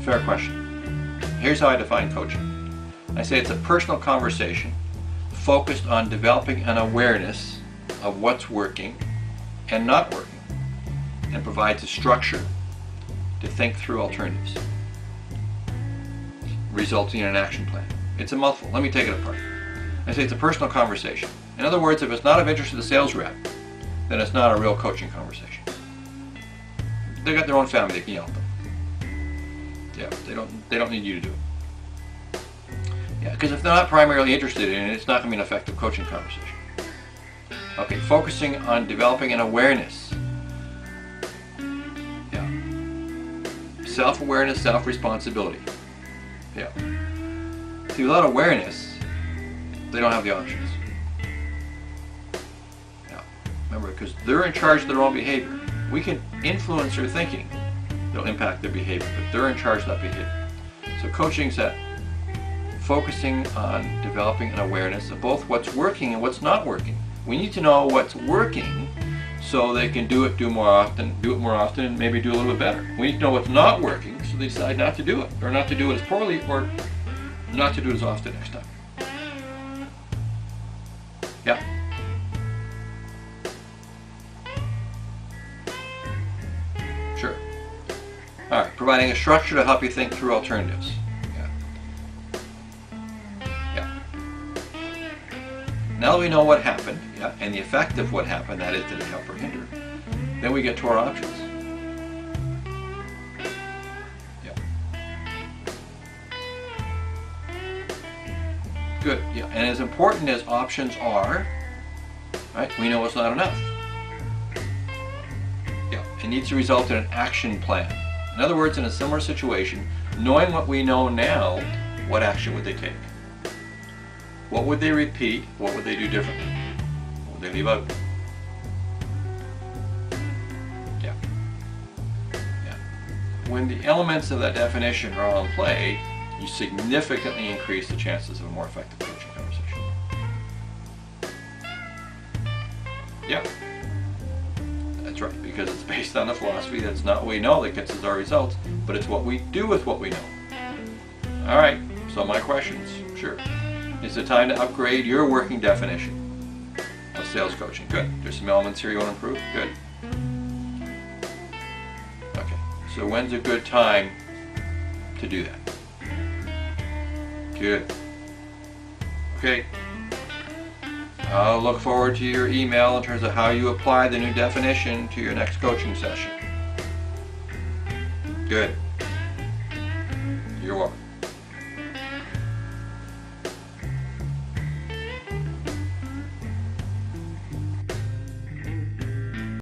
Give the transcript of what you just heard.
Fair question. Here's how I define coaching. I say it's a personal conversation focused on developing an awareness of what's working and not working, and provides a structure to think through alternatives, resulting in an action plan. It's a mouthful. Let me take it apart. I say it's a personal conversation. In other words, if it's not of interest to the sales rep, then it's not a real coaching conversation. They got their own family, they can yell at them. Yeah, they don't need you to do it. Yeah, because if they're not primarily interested in it, it's not going to be an effective coaching conversation. Okay, focusing on developing an awareness. Yeah. Self-awareness, self-responsibility. Yeah. See, without awareness, they don't have the options. Yeah. Remember, because they're in charge of their own behavior. We can influence their thinking. They'll impact their behavior, but they're in charge of that behavior. So coaching's that focusing on developing an awareness of both what's working and what's not working. We need to know what's working so they can do it more often, and maybe do a little bit better. We need to know what's not working so they decide not to do it, or not to do it as poorly, or not to do it as often next time. Yeah. Sure. All right, providing a structure to help you think through alternatives. Now that we know what happened, yeah, and the effect of what happened, that is, did it help or hinder, then we get to our options. Yeah. Good. Yeah. And as important as options are, right, we know it's not enough. Yeah. It needs to result in an action plan. In other words, in a similar situation, knowing what we know now, what action would they take? What would they repeat? What would they do differently? What would they leave out? Yeah. Yeah. When the elements of that definition are all in play, you significantly increase the chances of a more effective coaching conversation. Yeah. That's right, because it's based on the philosophy that it's not what we know that gets us our results, but it's what we do with what we know. All right, so my questions, sure. Is it time to upgrade your working definition of sales coaching? Good. There's some elements here you want to improve? Good. Okay. So when's a good time to do that? Good. Okay. I'll look forward to your email in terms of how you apply the new definition to your next coaching session. Good. You're welcome.